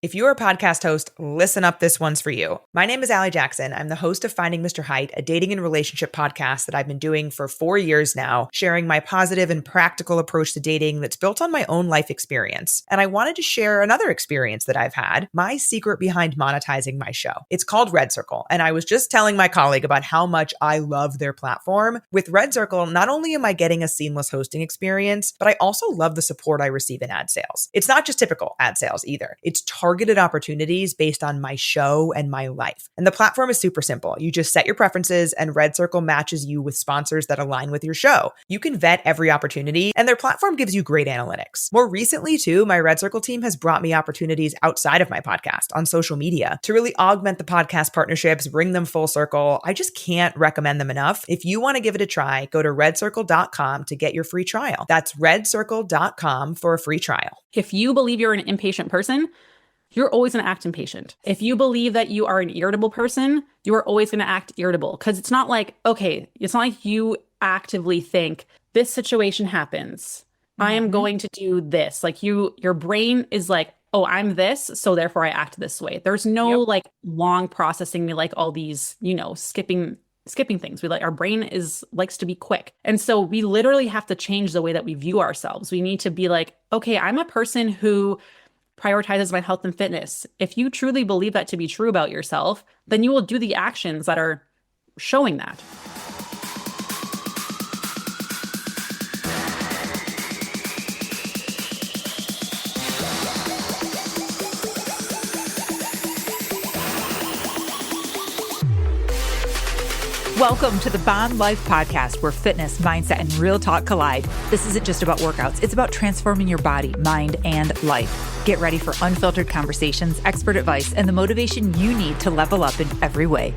If you're a podcast host, listen up, this one's for you. My name is Allie Jackson. I'm the host of Finding Mr. Height, a dating and relationship podcast that I've been doing for 4 years now, sharing my positive and practical approach to dating that's built on my own life experience. And I wanted to share another experience that I've had, my secret behind monetizing my show. It's called Red Circle, and I was just telling my colleague about how much I love their platform. With Red Circle, not only am I getting a seamless hosting experience, but I also love the support I receive in ad sales. It's not just typical ad sales either. It's targeted opportunities based on my show and my life. And the platform is super simple. You just set your preferences and Red Circle matches you with sponsors that align with your show. You can vet every opportunity and their platform gives you great analytics. More recently too, my Red Circle team has brought me opportunities outside of my podcast on social media to really augment the podcast partnerships, bring them full circle. I just can't recommend them enough. If you want to give it a try, go to redcircle.com to get your free trial. That's redcircle.com for a free trial. If you believe you're an impatient person, you're always going to act impatient. If you believe that you are an irritable person, you are always going to act irritable. Because it's not like, it's not like you actively think this situation happens. I am going to do this. Like your brain is like, oh, I'm this, so therefore I act this way. There's no like long processing, like all these, skipping things. Our brain likes to be quick. And so we literally have to change the way that we view ourselves. We need to be like, okay, I'm a person who prioritizes my health and fitness. If you truly believe that to be true about yourself, then you will do the actions that are showing that. Welcome to the Bomb Life Podcast, where fitness, mindset, and real talk collide. This isn't just about workouts. It's about transforming your body, mind, and life. Get ready for unfiltered conversations, expert advice, and the motivation you need to level up in every way.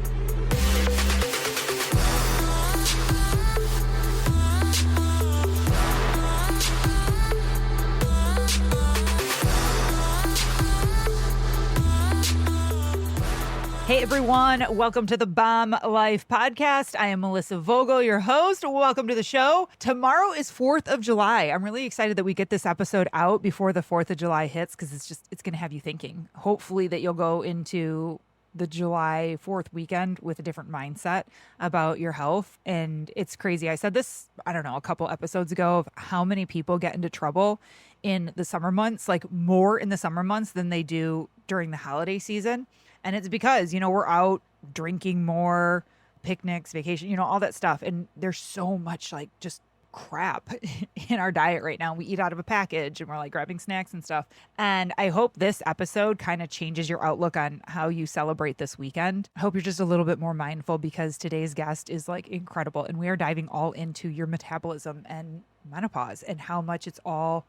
Hey everyone, welcome to the Bomb Life Podcast. I am Melissa Vogel, your host. Welcome to the show. Tomorrow is 4th of July. I'm really excited that we get this episode out before the 4th of July hits because it's going to have you thinking. Hopefully that you'll go into the July 4th weekend with a different mindset about your health. And it's crazy. I said this, a couple episodes ago of how many people get into trouble in the summer months, like more in the summer months than they do during the holiday season. And it's because, we're out drinking more, picnics, vacation, all that stuff. And there's so much like just crap in our diet right now. We eat out of a package and we're like grabbing snacks and stuff. And I hope this episode kind of changes your outlook on how you celebrate this weekend. I hope you're just a little bit more mindful because today's guest is like incredible. And we are diving all into your metabolism and menopause and how much it's all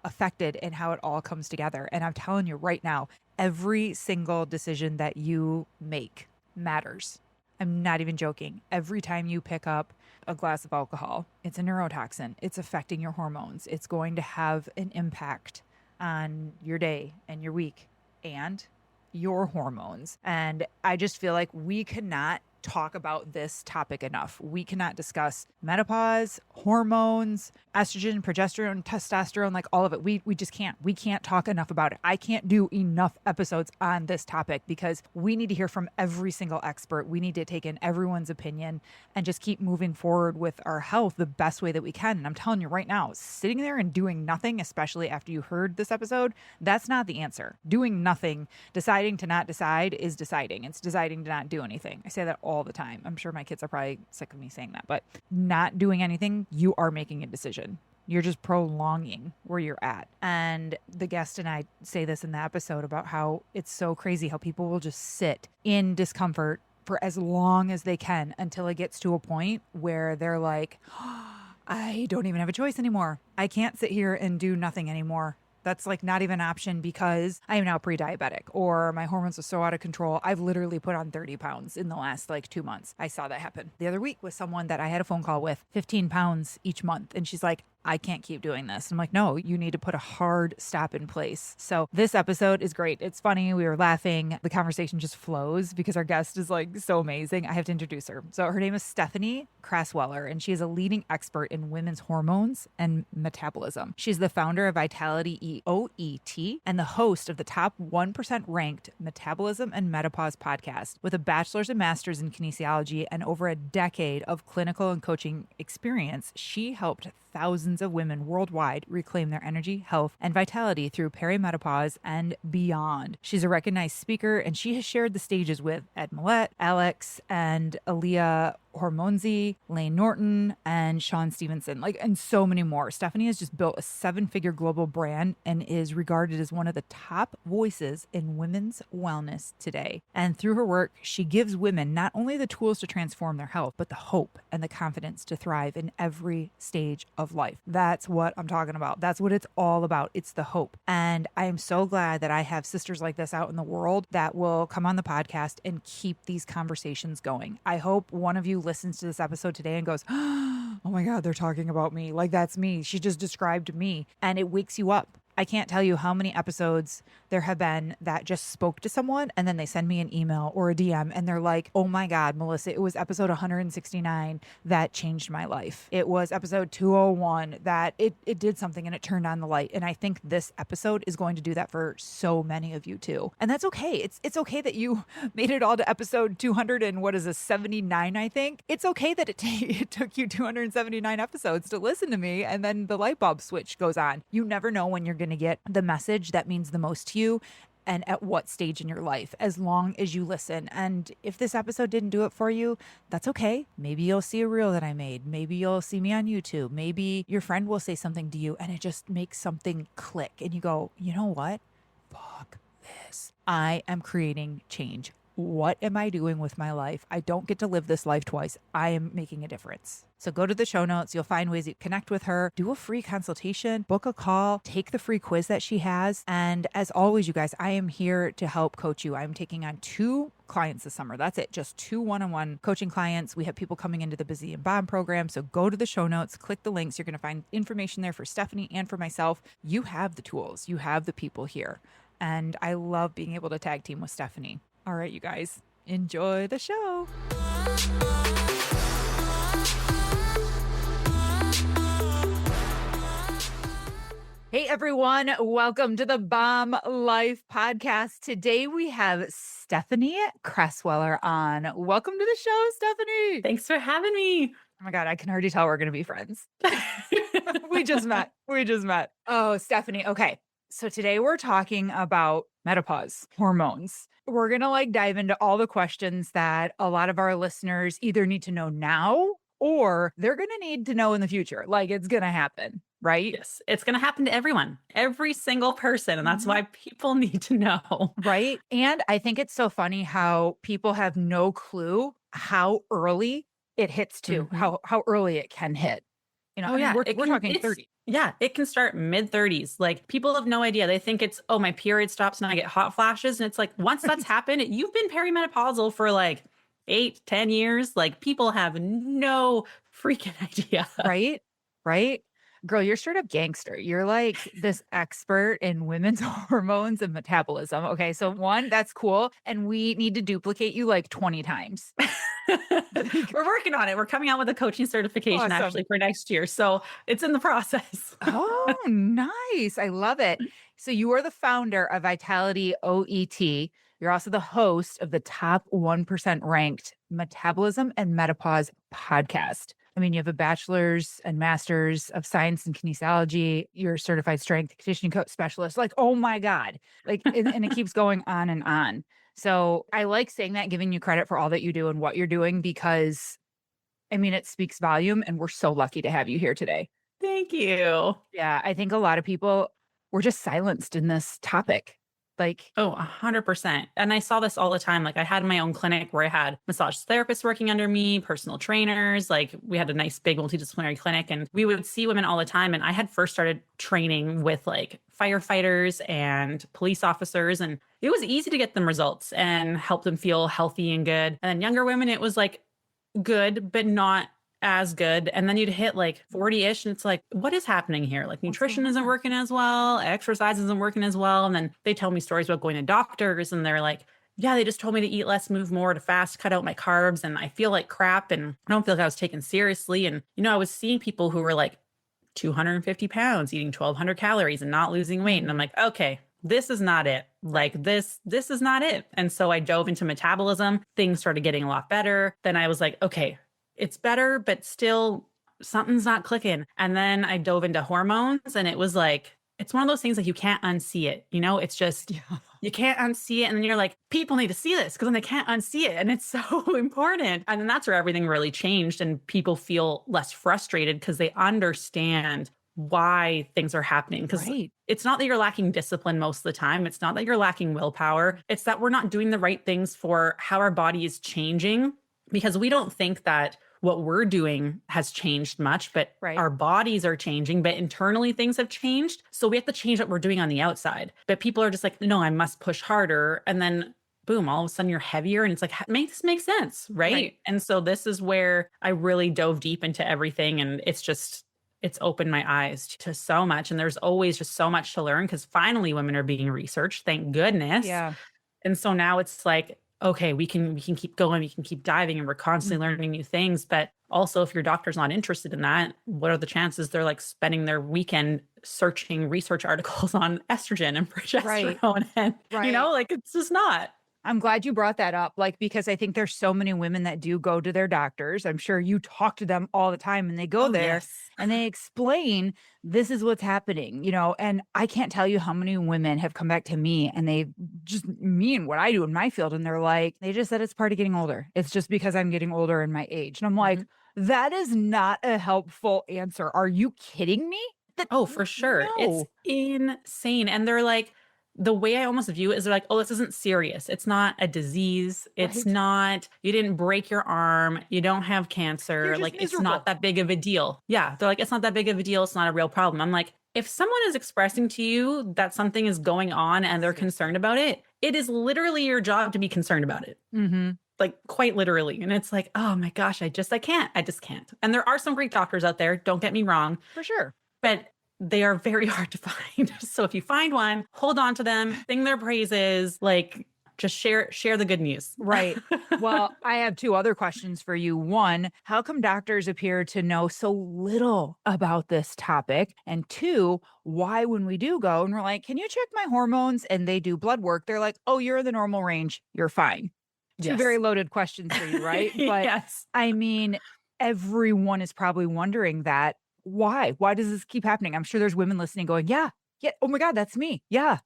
affected and how it all comes together. And I'm telling you right now, every single decision that you make matters. I'm not even joking. Every time you pick up a glass of alcohol, it's a neurotoxin. It's affecting your hormones. It's going to have an impact on your day and your week and your hormones. And I just feel like we cannot talk about this topic enough. We cannot discuss menopause, hormones, estrogen, progesterone, testosterone, like all of it. We just can't. We can't talk enough about it. I can't do enough episodes on this topic because we need to hear from every single expert. We need to take in everyone's opinion and just keep moving forward with our health the best way that we can. And I'm telling you right now, sitting there and doing nothing, especially after you heard this episode, that's not the answer. Doing nothing, deciding to not decide is deciding. It's deciding to not do anything. I say that all the time. I'm sure my kids are probably sick of me saying that, but not doing anything, you are making a decision. You're just prolonging where you're at. And the guest and I say this in the episode about how it's so crazy how people will just sit in discomfort for as long as they can until it gets to a point where they're like, I don't even have a choice anymore. I can't sit here and do nothing anymore. That's like not even an option because I am now pre-diabetic or my hormones are so out of control. I've literally put on 30 pounds in the last 2 months. I saw that happen the other week with someone that I had a phone call with, 15 pounds each month. And she's like, I can't keep doing this. I'm like, no, you need to put a hard stop in place. So this episode is great. It's funny. We were laughing. The conversation just flows because our guest is like so amazing. I have to introduce her. So her name is Stephanie Crassweller, and she is a leading expert in women's hormones and metabolism. She's the founder of Vitality OET and the host of the top 1% ranked Metabolism and Menopause podcast. With a bachelor's and master's in kinesiology and over a decade of clinical and coaching experience, she helped thousands of women worldwide reclaim their energy, health, and vitality through perimenopause and beyond. She's a recognized speaker, and she has shared the stages with Ed Millett, Alex, and Aaliyah Hormonzi, Lane Norton, and Sean Stevenson, and so many more. Stephanie has just built a 7-figure global brand and is regarded as one of the top voices in women's wellness today. And through her work, she gives women not only the tools to transform their health, but the hope and the confidence to thrive in every stage of life. That's what I'm talking about. That's what it's all about. It's the hope. And I am so glad that I have sisters like this out in the world that will come on the podcast and keep these conversations going. I hope one of you listens to this episode today and goes, oh my God, they're talking about me. That's me. She just described me. And it wakes you up. I can't tell you how many episodes there have been that just spoke to someone and then they send me an email or a DM and they're like, oh my God, Melissa, it was episode 169 that changed my life. It was episode 201 that it did something and it turned on the light. And I think this episode is going to do that for so many of you too. And that's okay. It's okay that you made it all to episode 200 and 79, I think. It's okay that it took you 279 episodes to listen to me and then the light bulb switch goes on. You never know when you're going to get the message that means the most to you and at what stage in your life, as long as you listen. And if this episode didn't do it for you, that's okay. Maybe you'll see a reel that I made. Maybe you'll see me on YouTube. Maybe your friend will say something to you and it just makes something click and you go, you know what? Fuck this. I am creating change. What am I doing with my life? I don't get to live this life twice. I am making a difference. So go to the show notes. You'll find ways to connect with her, do a free consultation, book a call, take the free quiz that she has. And as always, you guys, I am here to help coach you. I'm taking on 2 clients this summer. That's it. Just 2 one-on-one coaching clients. We have people coming into the Busy and Bomb program. So go to the show notes, click the links. You're going to find information there for Stephanie and for myself. You have the tools. You have the people here. And I love being able to tag team with Stephanie. All right, you guys, enjoy the show. Hey, everyone. Welcome to the Bomb Life podcast. Today we have Stephanie Crassweller on. Welcome to the show, Stephanie. Thanks for having me. Oh my God, I can already tell we're going to be friends. We just met. Oh, Stephanie. Okay. So today we're talking about menopause, hormones. We're going to dive into all the questions that a lot of our listeners either need to know now or they're going to need to know in the future. It's going to happen, right? Yes, it's going to happen to everyone, every single person. And that's why people need to know. Right. And I think it's so funny how people have no clue how early it hits too, how early it can hit. We're talking 30. Yeah, it can start mid-30s. People have no idea. They think it's, oh, my period stops and I get hot flashes. And it's once that's happened, you've been perimenopausal for 8-10 years. People have no freaking idea. Right? Girl, you're straight up gangster. You're this expert in women's hormones and metabolism. Okay, so 1, that's cool. And we need to duplicate you 20 times. We're working on it. We're coming out with a coaching certification actually for next year. So it's in the process. Oh, nice. I love it. So you are the founder of Vitality OET. You're also the host of the top 1% ranked Metabolism and Menopause podcast. I mean, you have a bachelor's and master's of science in kinesiology. You're a certified strength and conditioning coach specialist. Oh my God. And it keeps going on and on. So I like saying that, giving you credit for all that you do and what you're doing, because it speaks volume and we're so lucky to have you here today. Thank you. Yeah. I think a lot of people were just silenced in this topic. 100%. And I saw this all the time. I had my own clinic where I had massage therapists working under me, personal trainers. We had a nice big multidisciplinary clinic and we would see women all the time. And I had first started training with firefighters and police officers. And it was easy to get them results and help them feel healthy and good. And then younger women, it was good, but not as good. And then you'd hit like 40-ish and it's like, what is happening here? Like nutrition isn't working as well. Exercise isn't working as well. And then they tell me stories about going to doctors and they're like, yeah, they just told me to eat less, move more, to fast, cut out my carbs. And I feel like crap. And I don't feel like I was taken seriously. And, I was seeing people who were like 250 pounds, eating 1,200 calories and not losing weight. And I'm like, okay, this is not it. Like this is not it. And so I dove into metabolism. Things started getting a lot better. Then I was like, okay, it's better, but still something's not clicking. And then I dove into hormones and it was like, it's one of those things like you can't unsee it. It's just, you can't unsee it. And then you're like, people need to see this because then they can't unsee it. And it's so important. And then that's where everything really changed and people feel less frustrated because they understand why things are happening. Because it's not that you're lacking discipline most of the time. It's not that you're lacking willpower. It's that we're not doing the right things for how our body is changing, because we don't think that what we're doing has changed much, but our bodies are changing, but internally things have changed. So we have to change what we're doing on the outside. But people are just like, no, I must push harder. And then boom, all of a sudden you're heavier. And it's like, make this make sense, right? And so this is where I really dove deep into everything. And it's opened my eyes to so much. And there's always just so much to learn because finally women are being researched, thank goodness. Yeah. And so now it's like, okay, we can keep going, we can keep diving, and we're constantly learning new things. But also, if your doctor's not interested in that, what are the chances they're like spending their weekend searching research articles on estrogen and progesterone? And like it's just not. I'm glad you brought that up, because I think there's so many women that do go to their doctors. I'm sure you talk to them all the time and they go there and they explain this is what's happening, and I can't tell you how many women have come back to me and they just mean what I do in my field. And they're like, they just said it's part of getting older. It's just because I'm getting older in my age. And I'm like, that is not a helpful answer. Are you kidding me? Oh, for sure. No. It's insane. And they're like, the way I almost view it is they're like, oh, this isn't serious. It's not a disease. It's not, you didn't break your arm. You don't have cancer. Like, miserable. It's not that big of a deal. Yeah. They're like, it's not that big of a deal. It's not a real problem. I'm like, if someone is expressing to you that something is going on and they're concerned about it, it is literally your job to be concerned about it. Like quite literally. And it's like, oh my gosh, I just can't. And there are some great doctors out there. Don't get me wrong. For sure. But they are very hard to find. So if you find one, hold on to them, sing their praises, like just share the good news. Right. Well, I have two other questions for you. One, how come doctors appear to know so little about this topic? And two, why when we do go and we're like, can you check my hormones? And they do blood work, they're like, oh, you're in the normal range. You're fine. Two very loaded questions for you, right? But I mean, everyone is probably wondering that. Why? Why does this keep happening? I'm sure there's women listening going, yeah. Oh my God, that's me. Yeah.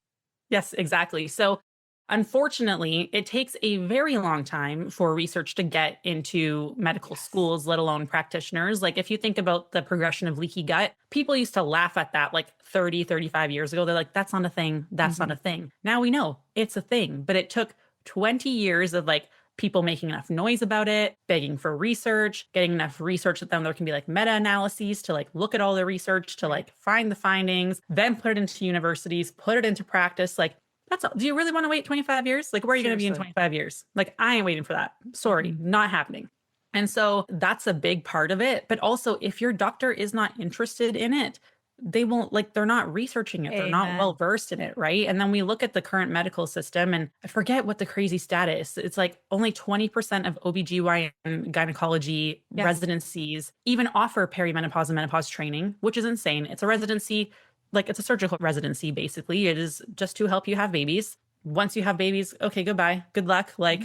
Yes, exactly. So unfortunately, it takes a very long time for research to get into medical schools, let alone practitioners. Like if you think about the progression of leaky gut, people used to laugh at that like 30, 35 years ago. They're like, that's not a thing. That's not a thing. Now we know it's a thing, but it took 20 years of like people making enough noise about it, begging for research, getting enough research that then there can be like meta-analyses to like look at all the research, to like find the findings, then put it into universities, put it into practice. Like that's all. Do you really want to wait 25 years? Like where are you going to be in 25 years? Like I ain't waiting for that. Sorry, not happening. And so that's a big part of it. But also if your doctor is not interested in it, they won't, like, they're not researching it. They're not well versed in it. Right. And then we look at the current medical system and I forget what the crazy stat is. It's like only 20% of OBGYN gynecology residencies even offer perimenopause and menopause training, which is insane. It's a residency, like it's a surgical residency. Basically, it is just to help you have babies. Once you have babies, okay, goodbye. Good luck. Like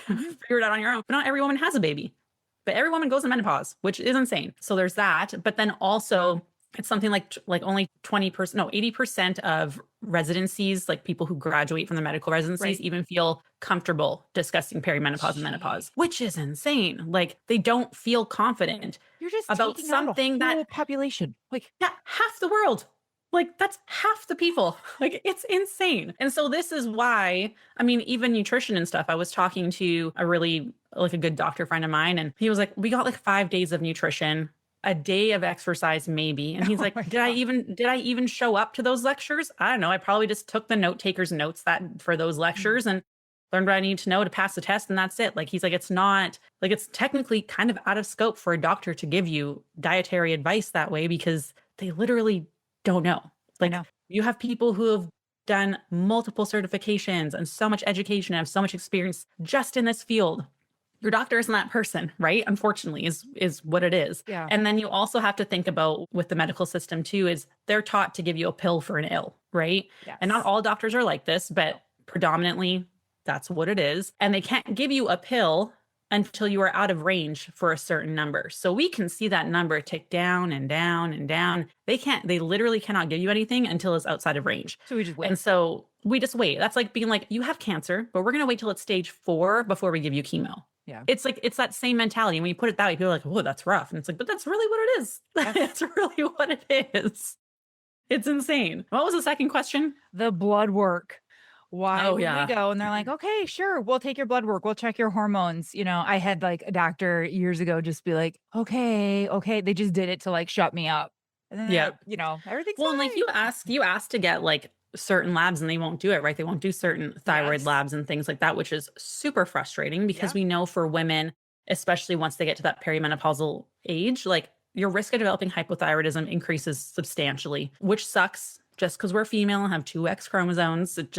figure it out on your own. But not every woman has a baby, but every woman goes in menopause, which is insane. So there's that. But then also it's something like only 80% of residencies, like people who graduate from the medical residencies, even feel comfortable discussing perimenopause and menopause, which is insane. Like they don't feel confident. You're just about something that population, like half the world. Like that's half the people. Like it's insane. And so this is why, I mean, even nutrition and stuff, I was talking to a really like a good doctor friend of mine and he was like, we got like 5 days of nutrition, a day of exercise, maybe. And he's like, did I even show up to those lectures? I don't know. I probably just took the note taker's notes for those lectures. And learned what I need to know to pass the test and that's it. Like, he's like, it's not like, it's technically kind of out of scope for a doctor to give you dietary advice that way because they literally don't know. Like, you have people who have done multiple certifications and so much education and have so much experience just in this field. Your doctor isn't that person, right? Unfortunately, is what it is. Yeah. And then you also have to think about with the medical system too, is they're taught to give you a pill for an ill, right? Yes. And not all doctors are like this, but predominantly that's what it is. And they can't give you a pill until you are out of range for a certain number. So we can see that number tick down and down and down. They literally cannot give you anything until it's outside of range. So we just wait. And so we just wait. That's like being like, you have cancer, but we're going to wait till it's stage 4 before we give you chemo. Yeah. It's like, it's that same mentality. When you put it that way, people are like, oh, that's rough. And it's like, but that's really what it is. That's really what it is. It's insane. What was the second question? The blood work. Why would yeah. we go? And they're like, okay, sure. We'll take your blood work. We'll check your hormones. You know, I had like a doctor years ago just be like, okay. They just did it to like shut me up. And then, you know, everything's well, fine. and like you ask to get like certain labs and they won't do it, right? They won't do certain thyroid labs and things like that, which is super frustrating because we know for women, especially once they get to that perimenopausal age, like your risk of developing hypothyroidism increases substantially, which sucks. Just because we're female and have 2 X chromosomes, it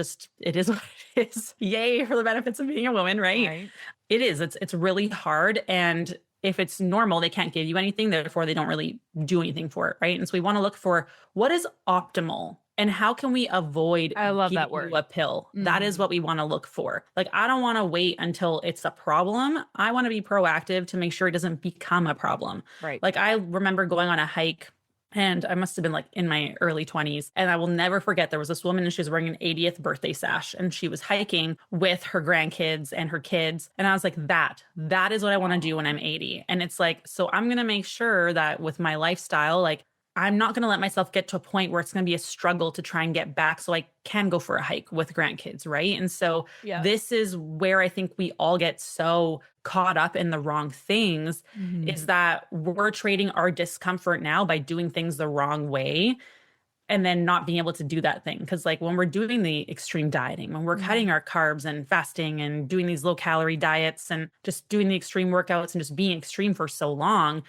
is what it is. Yay for the benefits of being a woman, right? It is. It's really hard. And if it's normal, they can't give you anything. Therefore, they don't really do anything for it, right? And so we want to look for what is optimal and how can we avoid that word. A pill. That is what we want to look for. Like, I don't want to wait until it's a problem. I want to be proactive to make sure it doesn't become a problem. Right. Like, I remember going on a hike. And I must have been like in my early 20s. And I will never forget, there was this woman and she was wearing an 80th birthday sash and she was hiking with her grandkids and her kids. And I was like, that is what I want to do when I'm 80. And it's like, so I'm going to make sure that with my lifestyle, like, I'm not going to let myself get to a point where it's going to be a struggle to try and get back so I can go for a hike with grandkids, right? And so this is where I think we all get so caught up in the wrong things, is that we're trading our discomfort now by doing things the wrong way and then not being able to do that thing. Because like when we're doing the extreme dieting, when we're cutting our carbs and fasting and doing these low calorie diets and just doing the extreme workouts and just being extreme for so long,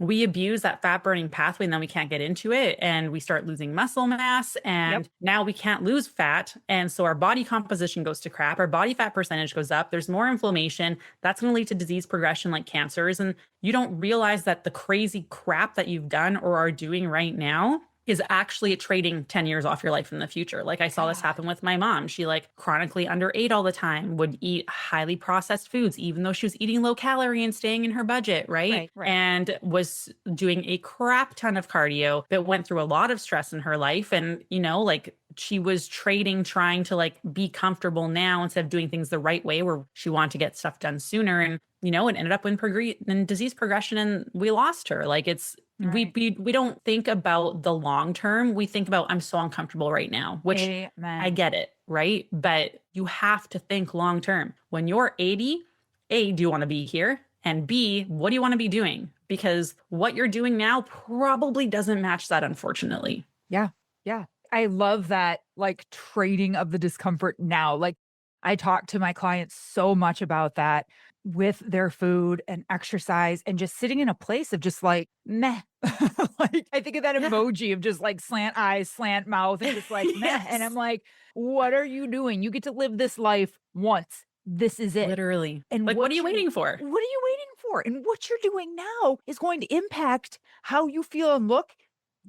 we abuse that fat burning pathway and then we can't get into it and we start losing muscle mass and now we can't lose fat. And so our body composition goes to crap. Our body fat percentage goes up. There's more inflammation. That's going to lead to disease progression like cancers. And you don't realize that the crazy crap that you've done or are doing right now is actually trading 10 years off your life in the future. Like I saw this happen with my mom. She like chronically underate all the time, would eat highly processed foods, even though she was eating low calorie and staying in her budget, right? And was doing a crap ton of cardio, but went through a lot of stress in her life. And, you know, like she was trading, trying to like be comfortable now instead of doing things the right way where she wanted to get stuff done sooner. And, you know, it ended up in disease progression and we lost her. Like it's, we don't think about the long term. We think about, I'm so uncomfortable right now, which I get it, right? But you have to think long term. When you're 80, A, do you want to be here? And B, what do you want to be doing? Because what you're doing now probably doesn't match that, unfortunately. Yeah. I love that, like trading of the discomfort now. Like I talk to my clients so much about that with their food and exercise and just sitting in a place of just like, meh. Like I think of that emoji of just like slant eyes, slant mouth, and just like meh. And I'm like, what are you doing? You get to live this life once. This is it. Literally. And like, what are you waiting for? What are you waiting for? And what you're doing now is going to impact how you feel and look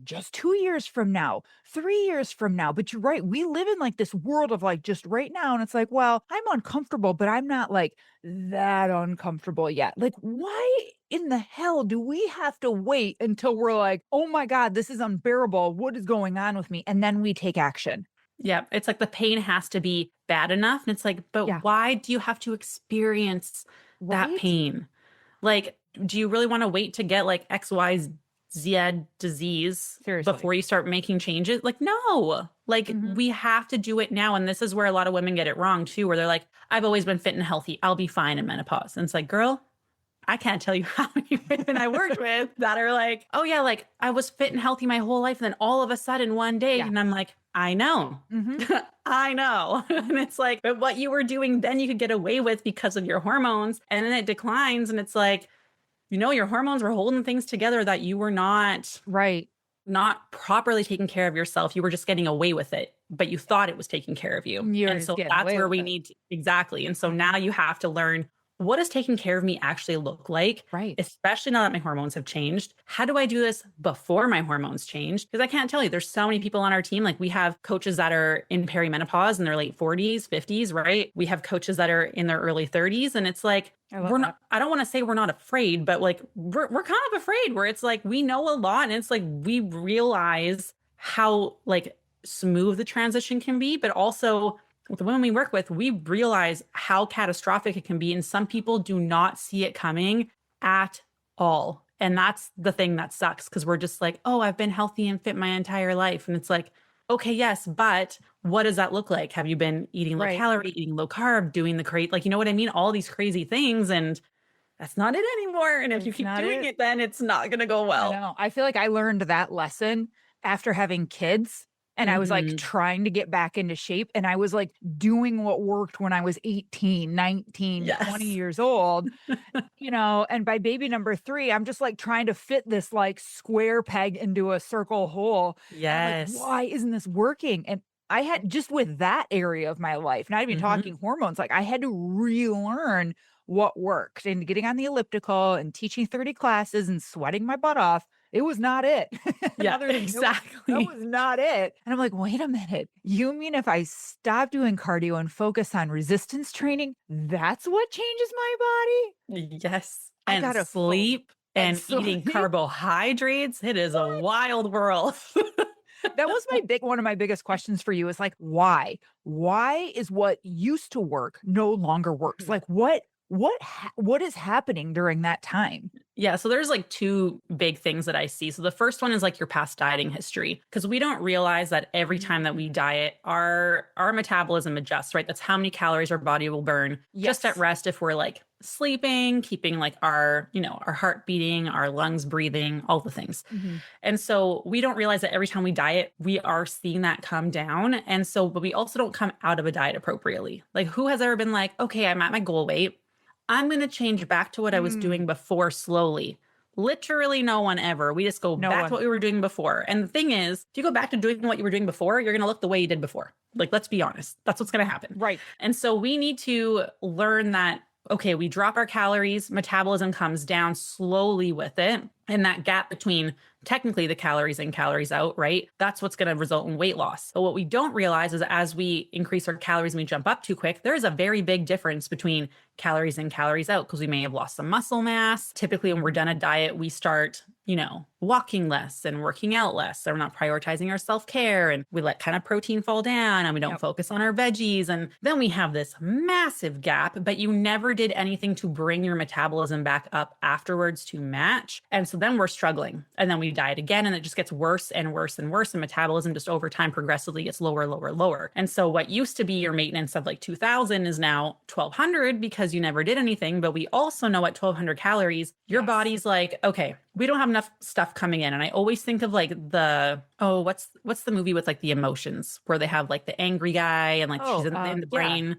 just 2 years from now, 3 years from now. But you're right. We live in like this world of like just right now. And it's like, well, I'm uncomfortable, but I'm not like that uncomfortable yet. Like, why in the hell do we have to wait until we're like, oh my God, this is unbearable. What is going on with me? And then we take action. Yeah. It's like the pain has to be bad enough. And it's like, but why do you have to experience that pain? Like, do you really want to wait to get like XYZ disease before you start making changes? Like, no, like we have to do it now. And this is where a lot of women get it wrong too, where they're like, I've always been fit and healthy. I'll be fine in menopause. And it's like, girl, I can't tell you how many women I worked with that are like, oh yeah, like I was fit and healthy my whole life. And then all of a sudden one day, and I'm like, I know. I know. And it's like, but what you were doing then you could get away with because of your hormones. And then it declines. And it's like, your hormones were holding things together that you were not properly taking care of yourself. You were just getting away with it, but you thought it was taking care of you. And so that's where we need to, exactly. And so now you have to learn, what does taking care of me actually look like? Right. Especially now that my hormones have changed. How do I do this before my hormones change? Because I can't tell you, there's so many people on our team. Like we have coaches that are in perimenopause in their late 40s, 50s, right? We have coaches that are in their early 30s. And it's like, I don't want to say we're not afraid, but like we're kind of afraid where it's like, we know a lot. And it's like, we realize how like smooth the transition can be, but also with the women we work with, we realize how catastrophic it can be. And some people do not see it coming at all. And that's the thing that sucks because we're just like, oh, I've been healthy and fit my entire life. And it's like, okay, yes, but what does that look like? Have you been eating low calorie, eating low carb, doing the crazy, like, you know what I mean? All these crazy things. And that's not it anymore. And if you keep doing it, then it's not going to go well. I know. I feel like I learned that lesson after having kids. And I was like trying to get back into shape. And I was like doing what worked when I was 18, 19, 20 years old, and by baby number 3, I'm just like trying to fit this like square peg into a circle hole. Yes. Like, why isn't this working? And I had just with that area of my life, not even talking hormones, like I had to relearn what worked and getting on the elliptical and teaching 30 classes and sweating my butt off. It was not it. Yeah, exactly. That was not it. And I'm like, wait a minute. You mean if I stop doing cardio and focus on resistance training, that's what changes my body? Yes. I gotta sleep and eating carbohydrates. It is a wild world. That was one of my biggest questions for you is like, why? Why is what used to work no longer works? Like what is happening during that time? Yeah. So there's like 2 big things that I see. So the first one is like your past dieting history, because we don't realize that every time that we diet, our metabolism adjusts, right? That's how many calories our body will burn just at rest if we're like sleeping, keeping like our heart beating, our lungs breathing, all the things. And so we don't realize that every time we diet, we are seeing that come down. And so, but we also don't come out of a diet appropriately. Like who has ever been like, okay, I'm at my goal weight. I'm going to change back to what I was doing before slowly. Literally no one ever. We just go back to what we were doing before. And the thing is, if you go back to doing what you were doing before, you're going to look the way you did before. Like, let's be honest. That's what's going to happen. Right. And so we need to learn that, okay, we drop our calories, metabolism comes down slowly with it. And that gap between technically the calories in, calories out, right? That's what's going to result in weight loss. But what we don't realize is as we increase our calories and we jump up too quick, there is a very big difference between calories in, calories out, because we may have lost some muscle mass. Typically, when we're done a diet, we start, walking less and working out less. So we're not prioritizing our self-care and we let kind of protein fall down and we don't focus on our veggies. And then we have this massive gap, but you never did anything to bring your metabolism back up afterwards to match. And so then we're struggling. And then we diet again and it just gets worse and worse and worse. And metabolism just over time progressively gets lower, lower, lower. And so what used to be your maintenance of like 2,000 is now 1,200 because you never did anything. But we also know at 1,200 calories, your body's like, okay, we don't have enough stuff coming in. And I always think of like what's the movie with like the emotions where they have like the angry guy and like she's in the brain.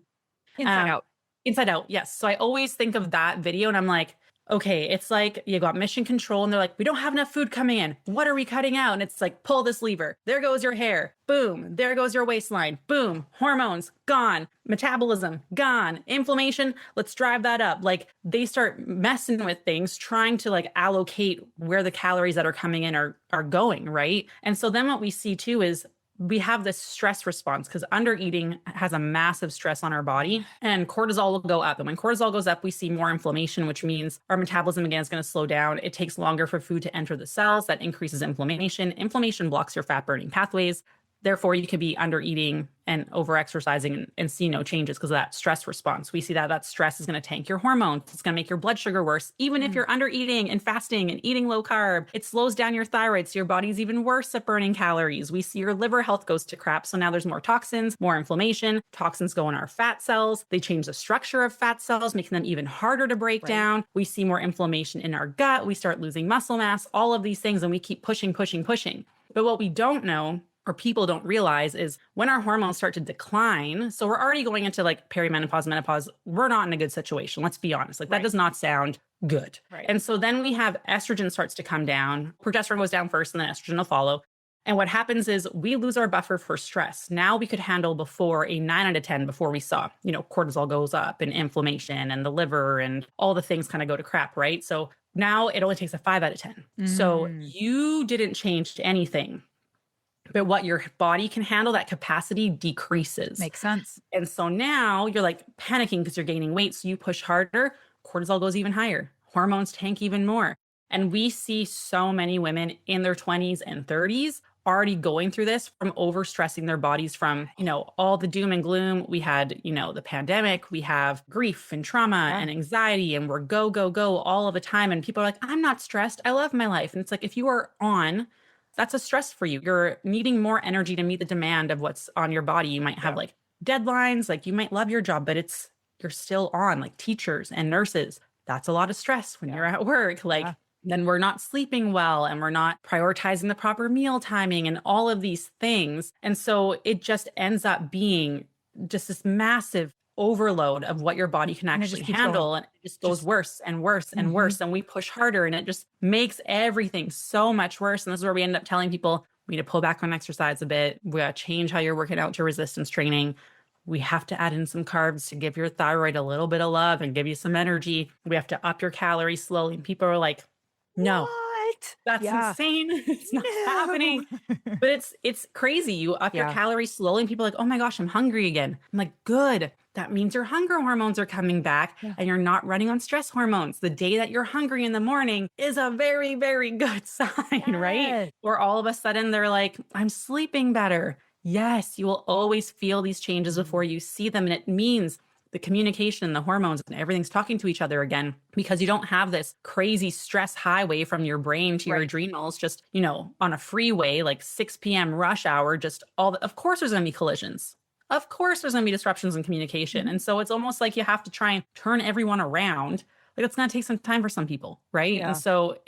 Inside Out. Inside Out, yes. So I always think of that video and I'm like, okay, it's like you got mission control and they're like, we don't have enough food coming in. What are we cutting out? And it's like, pull this lever. There goes your hair. Boom. There goes your waistline. Boom. Hormones gone. Metabolism gone. Inflammation. Let's drive that up. Like they start messing with things, trying to like allocate where the calories that are coming in are going, right? And so then what we see too is we have this stress response because under eating has a massive stress on our body and cortisol will go up. And when cortisol goes up, we see more inflammation, which means our metabolism again is going to slow down. It takes longer for food to enter the cells. That increases inflammation. Inflammation blocks your fat burning pathways. Therefore, you could be under eating and over exercising and see no changes because of that stress response. We see that stress is going to tank your hormones. It's going to make your blood sugar worse. Even if you're under eating and fasting and eating low carb, it slows down your thyroid. So your body's even worse at burning calories. We see your liver health goes to crap. So now there's more toxins, more inflammation. Toxins go in our fat cells. They change the structure of fat cells, making them even harder to break down. We see more inflammation in our gut. We start losing muscle mass, all of these things. And we keep pushing. But what we don't know, or people don't realize is when our hormones start to decline. So we're already going into like perimenopause, menopause. We're not in a good situation. Let's be honest. Like that does not sound good. Right. And so then we have estrogen starts to come down. Progesterone goes down first and then estrogen will follow. And what happens is we lose our buffer for stress. Now we could handle before a 9 out of 10 before we saw, cortisol goes up and inflammation and the liver and all the things kind of go to crap, right? So now it only takes a 5 out of 10. So you didn't change anything, but what your body can handle, that capacity decreases. Makes sense. And so now you're like panicking because you're gaining weight. So you push harder, cortisol goes even higher, hormones tank even more. And we see so many women in their 20s and 30s already going through this from overstressing their bodies from, all the doom and gloom. We had, the pandemic, we have grief and trauma and anxiety, and we're go, go, go all of the time. And people are like, I'm not stressed. I love my life. And it's like, if you are on, that's a stress for you. You're needing more energy to meet the demand of what's on your body. You might have like deadlines, like you might love your job, but you're still on, like teachers and nurses. That's a lot of stress when you're at work. Then we're not sleeping well and we're not prioritizing the proper meal timing and all of these things. And so it just ends up being just this massive overload of what your body can actually handle. And it just goes worse and worse and worse. And we push harder and it just makes everything so much worse. And this is where we end up telling people we need to pull back on exercise a bit. We got to change how you're working out to resistance training. We have to add in some carbs to give your thyroid a little bit of love and give you some energy. We have to up your calories slowly. And people are like, no, that's insane. It's not happening. But it's crazy. You up your calories slowly and people are like, oh my gosh, I'm hungry again. I'm like, good. That means your hunger hormones are coming back and you're not running on stress hormones. The day that you're hungry in the morning is a very, very good sign, right? Or all of a sudden they're like, I'm sleeping better. Yes, you will always feel these changes before you see them. And it means the communication and the hormones and everything's talking to each other again, because you don't have this crazy stress highway from your brain to your adrenals, just, on a freeway, like 6 p.m. rush hour, of course there's going to be collisions. Of course there's going to be disruptions in communication. And so it's almost like you have to try and turn everyone around. Like it's going to take some time for some people, right? Yeah. And so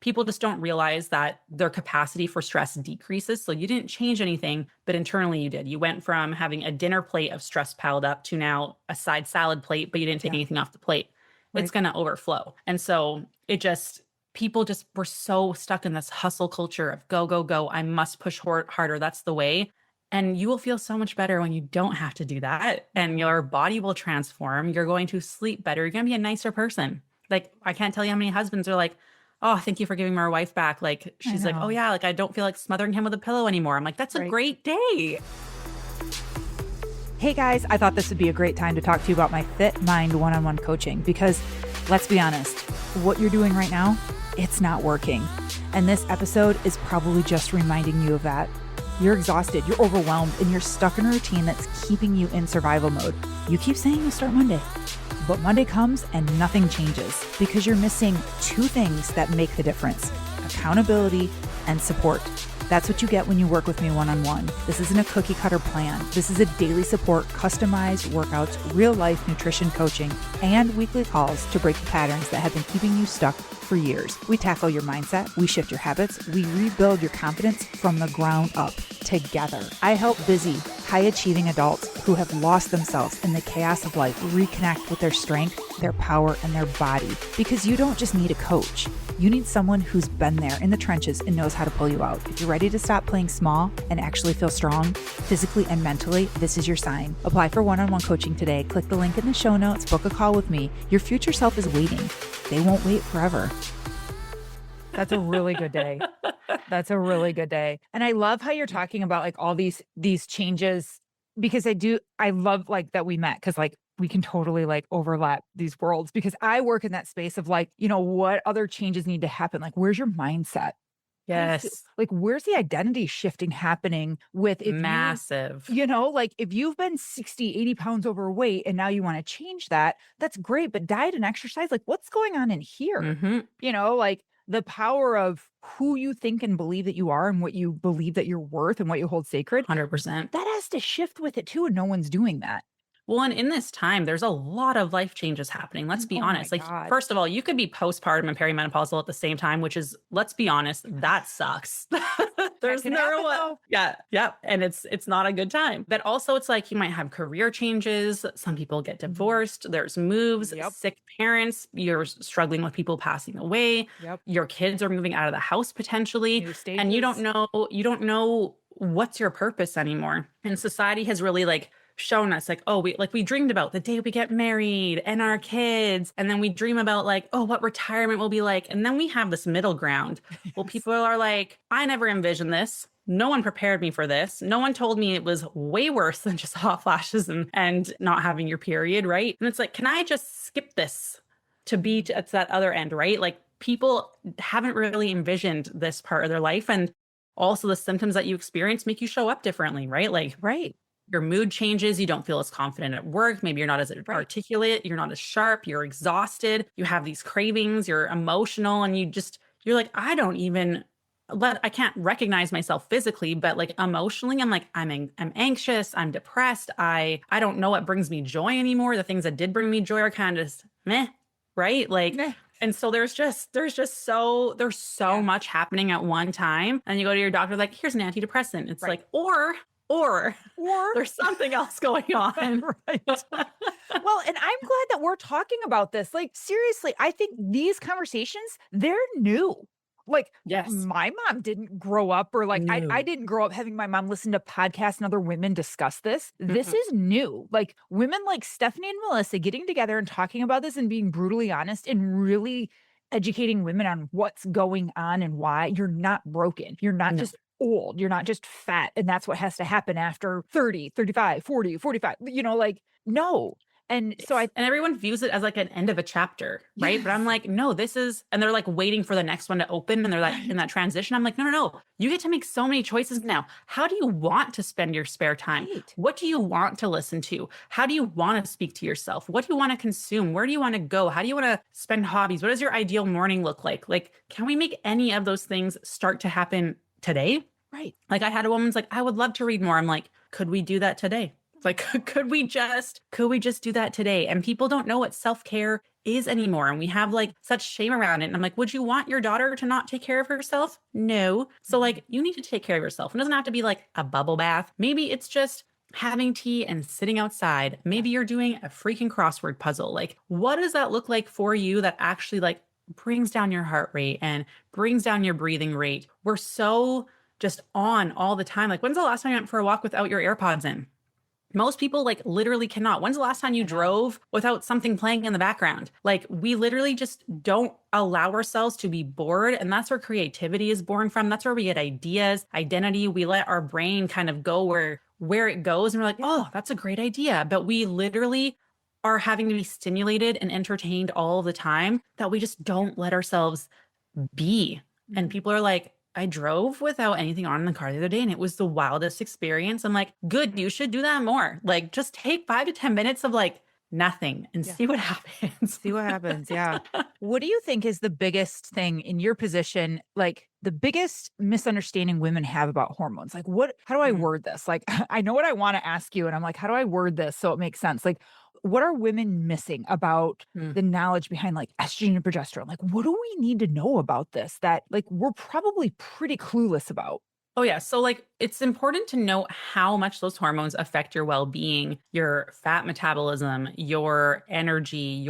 people just don't realize that their capacity for stress decreases. So you didn't change anything, but internally you did. You went from having a dinner plate of stress piled up to now a side salad plate, but you didn't take anything off the plate. Right. It's going to overflow. And so people just were so stuck in this hustle culture of go, go, go. I must push harder. That's the way. And you will feel so much better when you don't have to do that. And your body will transform. You're going to sleep better. You're going to be a nicer person. Like, I can't tell you how many husbands are like, oh, thank you for giving my wife back. Like, she's like, oh yeah, like I don't feel like smothering him with a pillow anymore. I'm like, that's a great day. Hey guys, I thought this would be a great time to talk to you about my Fit Mind one-on-one coaching, because let's be honest, what you're doing right now, it's not working. And this episode is probably just reminding you of that. You're exhausted, you're overwhelmed, and you're stuck in a routine that's keeping you in survival mode. You keep saying you'll start Monday, but Monday comes and nothing changes because you're missing two things that make the difference: accountability and support. That's what you get when you work with me one-on-one. This isn't a cookie cutter plan. This is a daily support, customized workouts, real life nutrition coaching, and weekly calls to break the patterns that have been keeping you stuck for years. We tackle your mindset, we shift your habits, we rebuild your confidence from the ground up together. I help busy, high-achieving adults who have lost themselves in the chaos of life reconnect with their strength, their power, and their body. Because you don't just need a coach. You need someone who's been there in the trenches and knows how to pull you out. If you're ready to stop playing small and actually feel strong, physically and mentally, this is your sign. Apply for one-on-one coaching today. Click the link in the show notes, book a call with me. Your future self is waiting. They won't wait forever. That's a really good day. That's a really good day. And I love how you're talking about like all these changes, because I love like that we met, because like we can totally like overlap these worlds, because I work in that space of like, what other changes need to happen? Like, where's your mindset? Yes. Like, where's the identity shifting happening with massive, like if you've been 60, 80 pounds overweight and now you want to change that, that's great. But diet and exercise, like what's going on in here? Mm-hmm. Like the power of who you think and believe that you are and what you believe that you're worth and what you hold sacred. 100%. That has to shift with it too. And no one's doing that. Well, and in this time, there's a lot of life changes happening. Let's be honest. Like, God. First of all, you could be postpartum and perimenopausal at the same time, which is, let's be honest, that sucks. There's no one. Yeah. Yeah. And it's not a good time. But also it's like you might have career changes. Some people get divorced. There's moves, sick parents. You're struggling with people passing away. Your kids are moving out of the house potentially. And you don't know what's your purpose anymore. And society has really like shown us like, oh, we dreamed about the day we get married and our kids. And then we dream about like, oh, what retirement will be like. And then we have this middle ground. Well, people are like, I never envisioned this. No one prepared me for this. No one told me it was way worse than just hot flashes and not having your period, right? And it's like, can I just skip this to be at that other end, right? Like people haven't really envisioned this part of their life. And also the symptoms that you experience make you show up differently, right? Like, your mood changes. You don't feel as confident at work. Maybe you're not as articulate. You're not as sharp. You're exhausted. You have these cravings. You're emotional. And you're like, I can't recognize myself physically, but like emotionally, I'm like, I'm anxious. I'm depressed. I don't know what brings me joy anymore. The things that did bring me joy are kind of just meh, right? Like, meh. And so there's so much happening at one time. And you go to your doctor, like, here's an antidepressant. It's like, or there's something else going on. Right. Well, and I'm glad that we're talking about this. Like, seriously, I think these conversations, they're new. Like, my mom didn't grow up or like, I didn't grow up having my mom listen to podcasts and other women discuss this. This is new. Like women like Stephanie and Melissa getting together and talking about this and being brutally honest and really educating women on what's going on and why. You're not broken. You're not just old. You're not just fat. And that's what has to happen after 30, 35, 40, 45, no. And so and everyone views it as like an end of a chapter, right? But I'm like, no, and they're like waiting for the next one to open and they're like in that transition. I'm like, no. You get to make so many choices now. How do you want to spend your spare time? What do you want to listen to? How do you want to speak to yourself? What do you want to consume? Where do you want to go? How do you want to spend hobbies? What does your ideal morning look like? Like, can we make any of those things start to happen today? Right. Like I had a woman's like, I would love to read more. I'm like, could we do that today? Like, could we just do that today? And people don't know what self-care is anymore. And we have like such shame around it. And I'm like, would you want your daughter to not take care of herself? No. So like, you need to take care of yourself. It doesn't have to be like a bubble bath. Maybe it's just having tea and sitting outside. Maybe you're doing a freaking crossword puzzle. Like, what does that look like for you that actually like brings down your heart rate and brings down your breathing rate? We're so just on all the time. Like, when's the last time you went for a walk without your AirPods in? Most people like literally cannot. When's the last time you drove without something playing in the background? Like we literally just don't allow ourselves to be bored. And that's where creativity is born from. That's where we get ideas, identity. We let our brain kind of go where it goes. And we're like, oh, that's a great idea. But we literally are having to be stimulated and entertained all the time that we just don't let ourselves be. And people are like, I drove without anything on in the car the other day and it was the wildest experience. I'm like, good, you should do that more. Like just take 5 to 10 minutes of like nothing and see what happens. See what happens. Yeah. What do you think is the biggest thing in your position? Like the biggest misunderstanding women have about hormones? Like how do I word this? Like, I know what I want to ask you and I'm like, how do I word this so it makes sense? Like, what are women missing about the knowledge behind like estrogen and progesterone? Like, what do we need to know about this that like we're probably pretty clueless about? Oh yeah. So like it's important to know how much those hormones affect your well-being, your fat metabolism, your energy,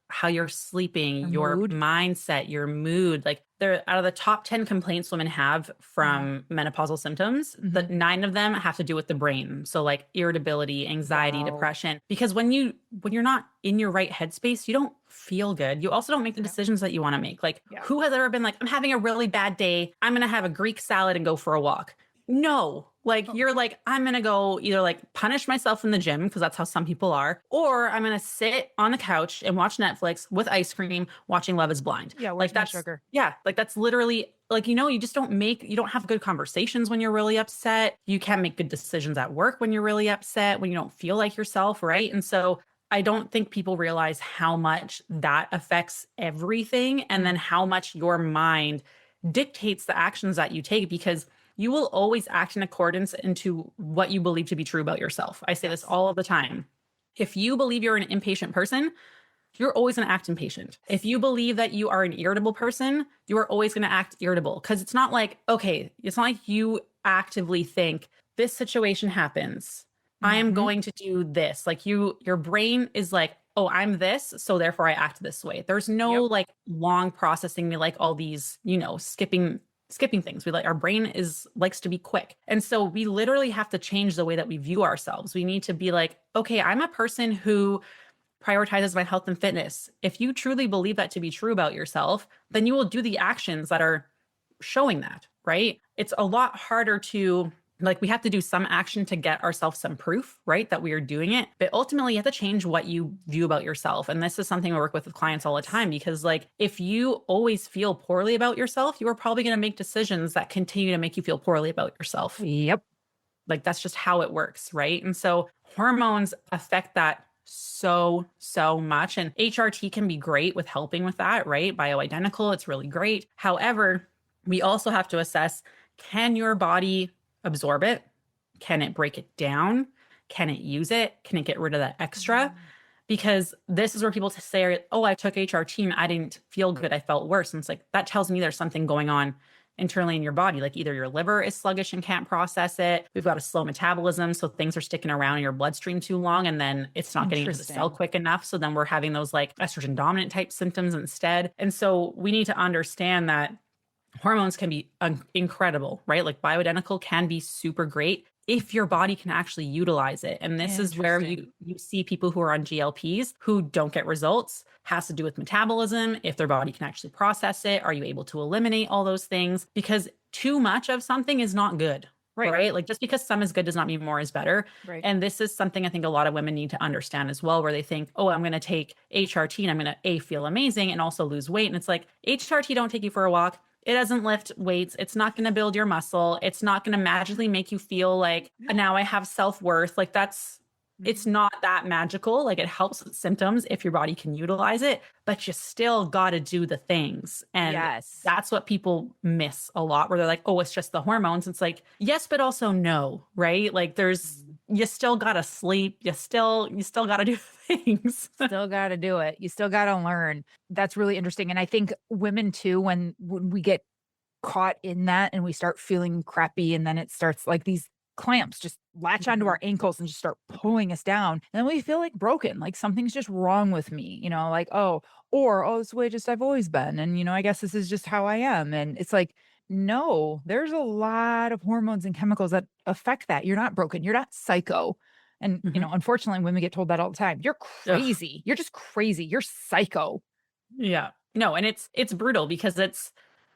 how you're sleeping, your mindset, your mood. Like they're out of the top 10 complaints women have from menopausal symptoms, that 9 of them have to do with the brain. So like irritability, anxiety, depression, because when you're not in your right headspace, you don't feel good. You also don't make the decisions that you want to make. Like who has ever been like, I'm having a really bad day. I'm going to have a Greek salad and go for a walk. No, like you're like, I'm going to go either like punish myself in the gym because that's how some people are, or I'm going to sit on the couch and watch Netflix with ice cream, watching Love is Blind. Yeah. Like that's sugar. Yeah. Like that's literally like, you just you don't have good conversations when you're really upset. You can't make good decisions at work when you're really upset, when you don't feel like yourself. Right. And so I don't think people realize how much that affects everything. And then how much your mind dictates the actions that you take, because you will always act in accordance into what you believe to be true about yourself. I say this all of the time. If you believe you're an impatient person, you're always going to act impatient. If you believe that you are an irritable person, you are always going to act irritable, because it's not like, okay, it's not like you actively think this situation happens, I am going to do this. Like your brain is like, oh, I'm this, so therefore I act this way. There's no like long processing, like all these, skipping things. We like, our brain likes to be quick. And so we literally have to change the way that we view ourselves. We need to be like, okay, I'm a person who prioritizes my health and fitness. If you truly believe that to be true about yourself, then you will do the actions that are showing that, right? It's a lot harder to, like, we have to do some action to get ourselves some proof, right, that we are doing it. But ultimately, you have to change what you view about yourself. And this is something I work with clients all the time, because like, if you always feel poorly about yourself, you are probably going to make decisions that continue to make you feel poorly about yourself. Yep. Like, that's just how it works, right? And so hormones affect that so much. And HRT can be great with helping with that, right? Bioidentical, it's really great. However, we also have to assess, can your body absorb it? Can it break it down? Can it use it? Can it get rid of that extra? Because this is where people say, oh, I took HRT and I didn't feel good. I felt worse. And it's like, that tells me there's something going on internally in your body. Like, either your liver is sluggish and can't process it. We've got a slow metabolism, so things are sticking around in your bloodstream too long, and then it's not getting into the cell quick enough. So then we're having those like estrogen dominant type symptoms instead. And so we need to understand that hormones can be incredible, right? Like, bioidentical can be super great if your body can actually utilize it. And this is where you see people who are on GLPs who don't get results. Has to do with metabolism. If their body can actually process it, are you able to eliminate all those things? Because too much of something is not good, right? Like, just because some is good does not mean more is better. Right. And this is something I think a lot of women need to understand as well, where they think, oh, I'm going to take HRT and I'm going to feel amazing and also lose weight. And it's like, HRT don't take you for a walk. It doesn't lift weights. It's not going to build your muscle. It's not going to magically make you feel like, now I have self-worth. Like, it's not that magical. Like, it helps with symptoms if your body can utilize it, but you still got to do the things. And that's what people miss a lot, where they're like, oh, it's just the hormones. It's like, yes, but also no, right? Like, you still got to sleep. You still got to do things. Still got to do it. You still got to learn. That's really interesting. And I think women too, when we get caught in that and we start feeling crappy, and then it starts like these clamps just latch onto our ankles and just start pulling us down. And then we feel like broken, like something's just wrong with me, like, oh, it's the way just I've always been. And, I guess this is just how I am. And it's like, no, there's a lot of hormones and chemicals that affect that. You're not broken. You're not psycho. And, unfortunately, women get told that all the time. You're crazy. You're just crazy. You're psycho. Yeah. No, and it's brutal, because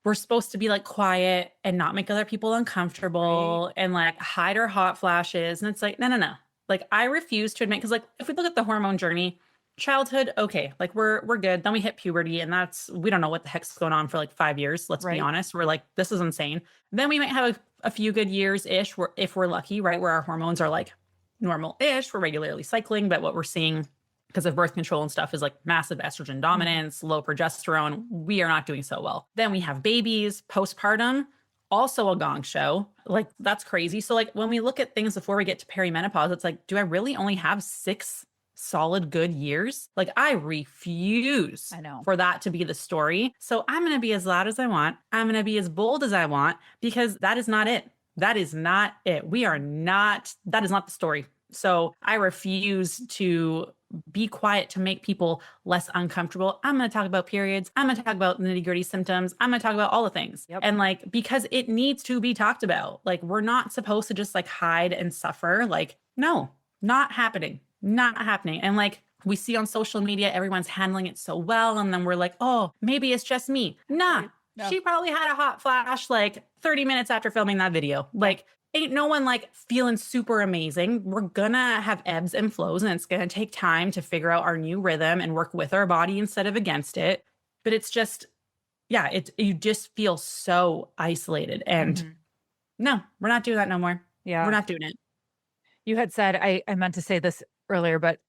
we're supposed to be like quiet and not make other people uncomfortable and like hide our hot flashes. And it's like, no. Like, I refuse to admit, because like, if we look at the hormone journey, childhood, okay, like we're good. Then we hit puberty, and we don't know what the heck's going on for like 5 years. Let's be honest. We're like, this is insane. Then we might have a few good years-ish if we're lucky, right? Where our hormones are like normal-ish, we're regularly cycling. But what we're seeing, because of birth control and stuff, is like massive estrogen dominance, low progesterone. We are not doing so well. Then we have babies, postpartum, also a gong show. Like, that's crazy. So like, when we look at things before we get to perimenopause, it's like, do I really only have 6 solid good years? Like, I refuse for that to be the story. So I'm going to be as loud as I want. I'm going to be as bold as I want, because that is not it. That is not it. That is not the story. So I refuse to be quiet to make people less uncomfortable. I'm going to talk about periods. I'm going to talk about nitty gritty symptoms. I'm going to talk about all the things. And like, because it needs to be talked about. Like, we're not supposed to just like hide and suffer. Like, no, not happening. Not happening. And like, we see on social media, everyone's handling it so well. And then we're like, oh, maybe it's just me. Nah, she probably had a hot flash like 30 minutes after filming that video. Like, ain't no one like feeling super amazing. We're gonna have ebbs and flows, and it's gonna take time to figure out our new rhythm and work with our body instead of against it. But it's just, you just feel so isolated. And no, we're not doing that no more. Yeah. We're not doing it. You had said, I meant to say this earlier, but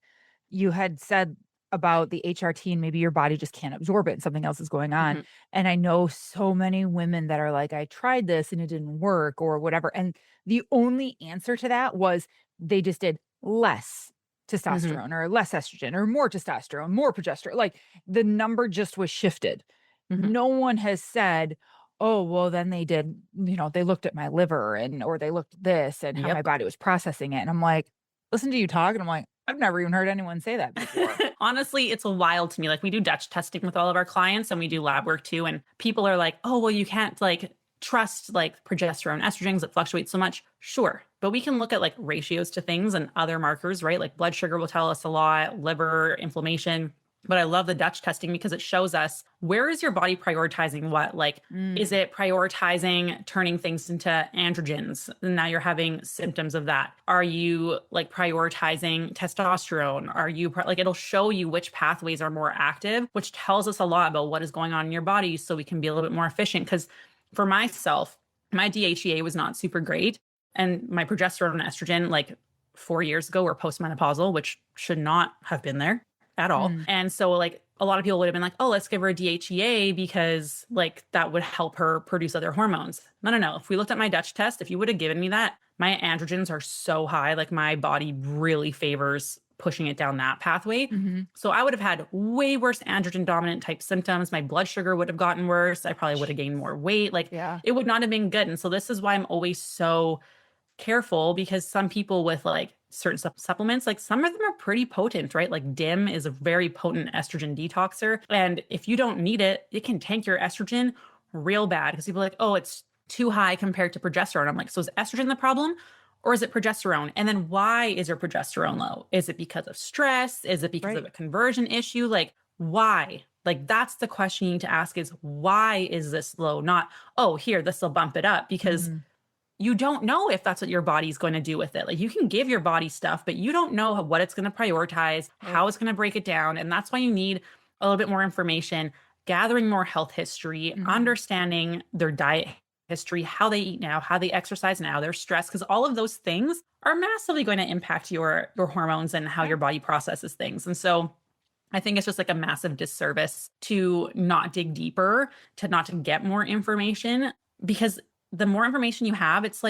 you had said about the HRT and maybe your body just can't absorb it and something else is going on. And I know so many women that are like, I tried this and it didn't work or whatever. And the only answer to that was they just did less testosterone or less estrogen or more testosterone, more progesterone. Like the number just was shifted. No one has said, oh, well, then they did, they looked at my liver or they looked at this and how my body was processing it. And I'm like, listen to you talk. And I'm like, I've never even heard anyone say that before. Honestly, it's wild to me. Like we do Dutch testing with all of our clients and we do lab work too. And people are like, oh, well, you can't like trust like progesterone, estrogens that fluctuate so much. Sure. But we can look at like ratios to things and other markers, right? Like blood sugar will tell us a lot, liver, inflammation. But I love the Dutch testing because it shows us where is your body prioritizing what? Like, is it prioritizing turning things into androgens? And now you're having symptoms of that. Are you like prioritizing testosterone? Are you like, it'll show you which pathways are more active, which tells us a lot about what is going on in your body so we can be a little bit more efficient. Because for myself, my DHEA was not super great. And my progesterone and estrogen, like 4 years ago, were postmenopausal, which should not have been there at all. And so like a lot of people would have been like, oh, let's give her a DHEA because like that would help her produce other hormones. No. If we looked at my Dutch test, if you would have given me that, my androgens are so high, like my body really favors pushing it down that pathway. So I would have had way worse androgen dominant type symptoms. My blood sugar would have gotten worse. I probably would have gained more weight. Like it would not have been good. And so this is why I'm always so careful, because some people with like certain supplements, like some of them are pretty potent, right? Like DIM is a very potent estrogen detoxer. And if you don't need it, it can tank your estrogen real bad because people are like, oh, it's too high compared to progesterone. I'm like, so is estrogen the problem or is it progesterone? And then why is your progesterone low? Is it because of stress? Is it because of a conversion issue? Like why? Like that's the question you need to ask is why is this low? Not, oh, here, this will bump it up, because you don't know if that's what your body's going to do with it. Like you can give your body stuff, but you don't know what it's going to prioritize, how it's going to break it down. And that's why you need a little bit more information, gathering more health history, understanding their diet history, how they eat now, how they exercise now, their stress, because all of those things are massively going to impact your hormones and how your body processes things. And so I think it's just like a massive disservice to not dig deeper, to not to get more information, because the more information you have, it's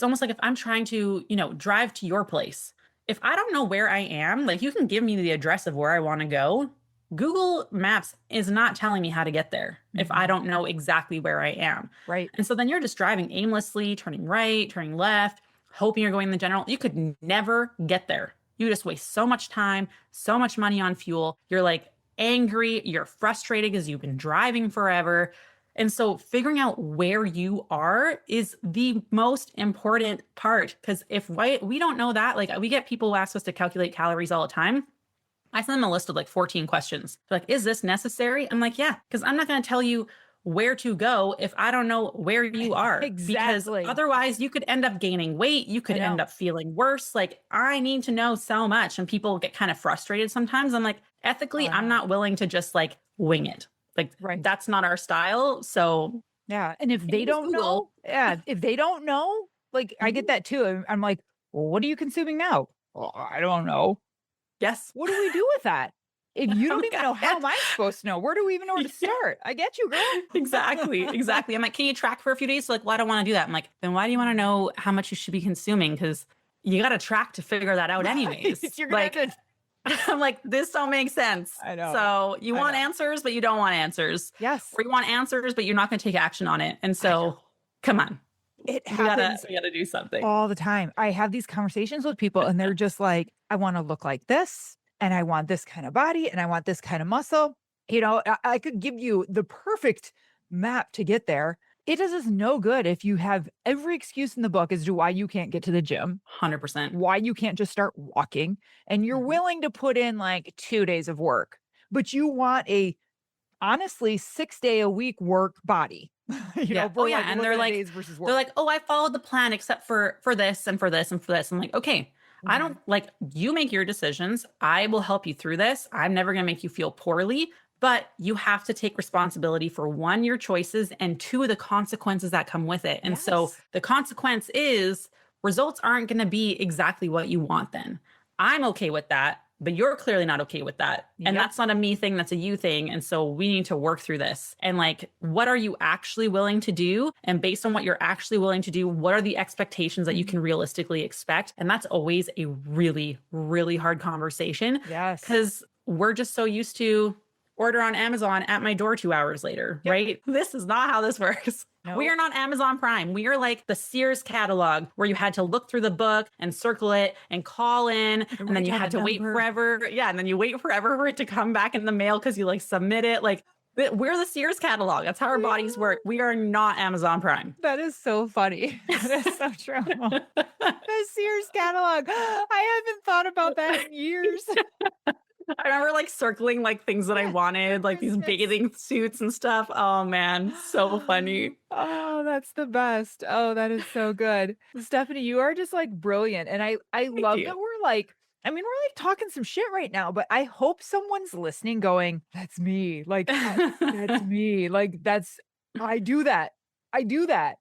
almost like if I'm trying to, drive to your place, if I don't know where I am, like you can give me the address of where I want to go. Google Maps is not telling me how to get there if I don't know exactly where I am. Right. And so then you're just driving aimlessly, turning right, turning left, hoping you're going in the general. You could never get there. You just waste so much time, so much money on fuel. You're like angry, you're frustrated because you've been driving forever. And so figuring out where you are is the most important part, because if we don't know that, like we get people who ask us to calculate calories all the time. I send them a list of like 14 questions. They're like, is this necessary? I'm like, yeah, because I'm not going to tell you where to go if I don't know where you are. Exactly. Because otherwise you could end up gaining weight. You could end up feeling worse. Like I need to know so much. And people get kind of frustrated sometimes. I'm like, ethically, I'm not willing to just like wing it. Like that's not our style. So yeah. And if they don't know, if they don't know, like I get that too. I'm like, well, what are you consuming now? Well, I don't know. Yes. What do we do with that? If you don't even know, how am I supposed to know? Where do we even know where to start? I get you, girl. Exactly. I'm like, can you track for a few days? So like, well, I don't want to do that. I'm like, then why do you want to know how much you should be consuming? Because you got to track to figure that out anyways. You're gonna have to... I'm like, this don't make sense. I know. So you want answers, but you don't want answers. Yes. Or you want answers, but you're not going to take action on it. And so come on. It happens. We gotta do something all the time. I have these conversations with people and they're just like, I want to look like this and I want this kind of body and I want this kind of muscle. I could give you the perfect map to get there. It does us no good if you have every excuse in the book as to why you can't get to the gym. 100%. Why you can't just start walking. And you're willing to put in like 2 days of work, but you want a honestly 6-day-a-week work body. And they're like, oh, I followed the plan except for this and for this and for this. I'm like, okay, I don't like, you make your decisions. I will help you through this. I'm never going to make you feel poorly, but you have to take responsibility for 1, your choices, and 2, the consequences that come with it. And so the consequence is results aren't going to be exactly what you want then. I'm okay with that. but you're clearly not okay with that. And Yep. that's not a me thing, that's a you thing. And so we need to work through this. And like, what are you actually willing to do? And based on what you're actually willing to do, what are the expectations that you can realistically expect? And that's always a really, really hard conversation. Yes. Because we're just so used to order on Amazon at my door 2 hours later, right? This is not how this works. No. We are not Amazon Prime. We are like the Sears catalog where you had to look through the book and circle it and call in, and then you had to wait forever. Yeah. And then you wait forever for it to come back in the mail because you like submit it. Like, we're the Sears catalog. That's how our bodies work. We are not Amazon Prime. That is so funny. That is so true. The Sears catalog. I haven't thought about that in years. I remember like circling like things that I wanted, like these bathing suits and stuff. Oh man, so funny. Oh, that's the best. Oh, that is so good. Stephanie, you are just like brilliant. And I love you. that we're like, we're like talking some shit right now, but I hope someone's listening going, that's me. Like, that's me. Like, I do that. I do that.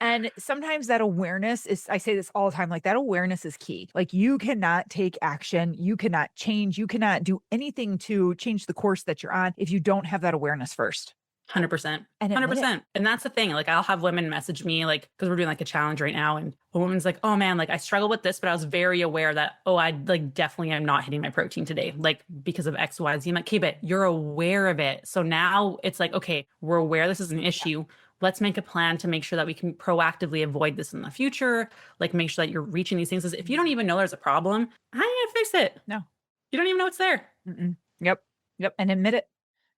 And sometimes that awareness is, I say this all the time, like that awareness is key. Like you cannot take action. You cannot change. You cannot do anything to change the course that you're on if you don't have that awareness first. 100%. And 100%. And that's the thing. Like I'll have women message me like, because we're doing like a challenge right now. And a woman's like, oh man, like I struggle with this, but I was very aware that, I like definitely am not hitting my protein today. Like because of X, Y, Z. I'm like, okay, but you're aware of it. So now it's like, okay, we're aware this is an issue. Let's make a plan to make sure that we can proactively avoid this in the future. Like make sure that you're reaching these things. If you don't even know there's a problem, how are you gonna fix it? No. You don't even know it's there. Yep. And admit it.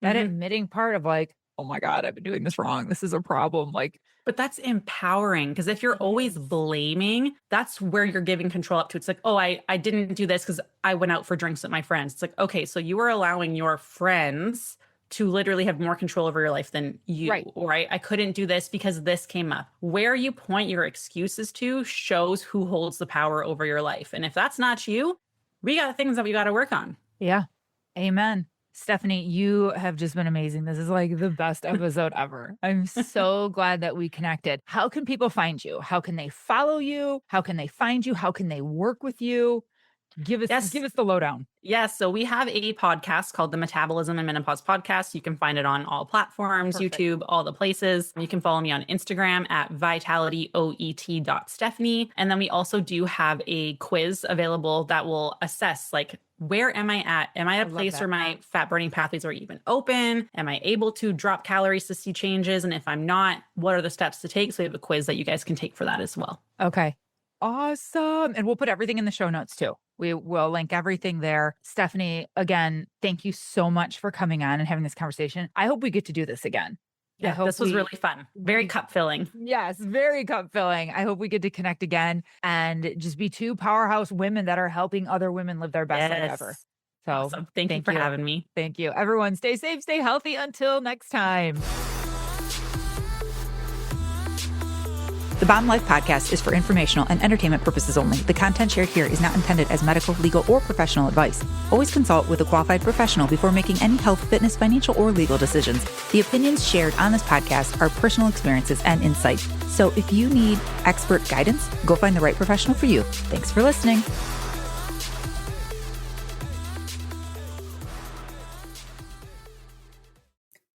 That admitting part of like, oh my God, I've been doing this wrong. This is a problem. Like, but that's empowering because if you're always blaming, that's where you're giving control up to. It's like, oh, I didn't do this because I went out for drinks with my friends. It's like, okay, so you are allowing your friends to literally have more control over your life than you, right. Or I couldn't do this because this came up. Where you point your excuses to shows who holds the power over your life. And if that's not you, we got things that we got to work on. Yeah. Amen. Stephanie, you have just been amazing. This is like the best episode ever. I'm so glad that we connected. How can people find you? How can they follow you? How can they find you? How can they work with you? Give us the lowdown. Yes. So we have a podcast called the Metabolism and Menopause Podcast. You can find it on all platforms, Perfect. YouTube, all the places. You can follow me on Instagram at vitality.oet.stephanie. And then we also do have a quiz available that will assess like, where am I at? Am I at a place where my fat burning pathways are even open? Am I able to drop calories to see changes? And if I'm not, what are the steps to take? So we have a quiz that you guys can take for that as well. Okay. Awesome. And we'll put everything in the show notes too. We will link everything there. Stephanie, again, thank you so much for coming on and having this conversation. I hope we get to do this again. Yeah, this was really fun. Very cup filling. Yes, very cup filling. I hope we get to connect again and just be two powerhouse women that are helping other women live their best life ever. So awesome. Thank you for having me. Thank you. Everyone, stay safe, stay healthy. Until next time. The Bomb Life podcast is for informational and entertainment purposes only. The content shared here is not intended as medical, legal, or professional advice. Always consult with a qualified professional before making any health, fitness, financial, or legal decisions. The opinions shared on this podcast are personal experiences and insights. So if you need expert guidance, go find the right professional for you. Thanks for listening.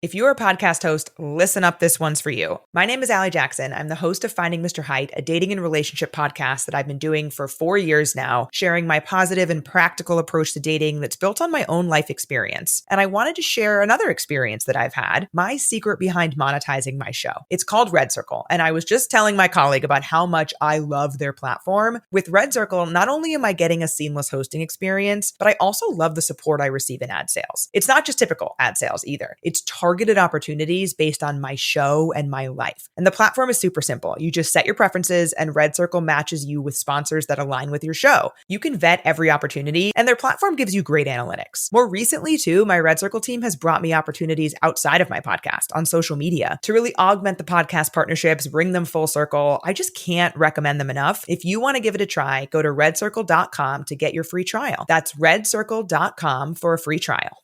If you're a podcast host, listen up, this one's for you. My name is Allie Jackson. I'm the host of Finding Mr. Height, a dating and relationship podcast that I've been doing for 4 years now, sharing my positive and practical approach to dating that's built on my own life experience. And I wanted to share another experience that I've had, my secret behind monetizing my show. It's called Red Circle, and I was just telling my colleague about how much I love their platform. With Red Circle, not only am I getting a seamless hosting experience, but I also love the support I receive in ad sales. It's not just typical ad sales either. It's targeted opportunities based on my show and my life. And the platform is super simple. You just set your preferences and Red Circle matches you with sponsors that align with your show. You can vet every opportunity and their platform gives you great analytics. More recently too, my Red Circle team has brought me opportunities outside of my podcast on social media to really augment the podcast partnerships, bring them full circle. I just can't recommend them enough. If you want to give it a try, go to redcircle.com to get your free trial. That's redcircle.com for a free trial.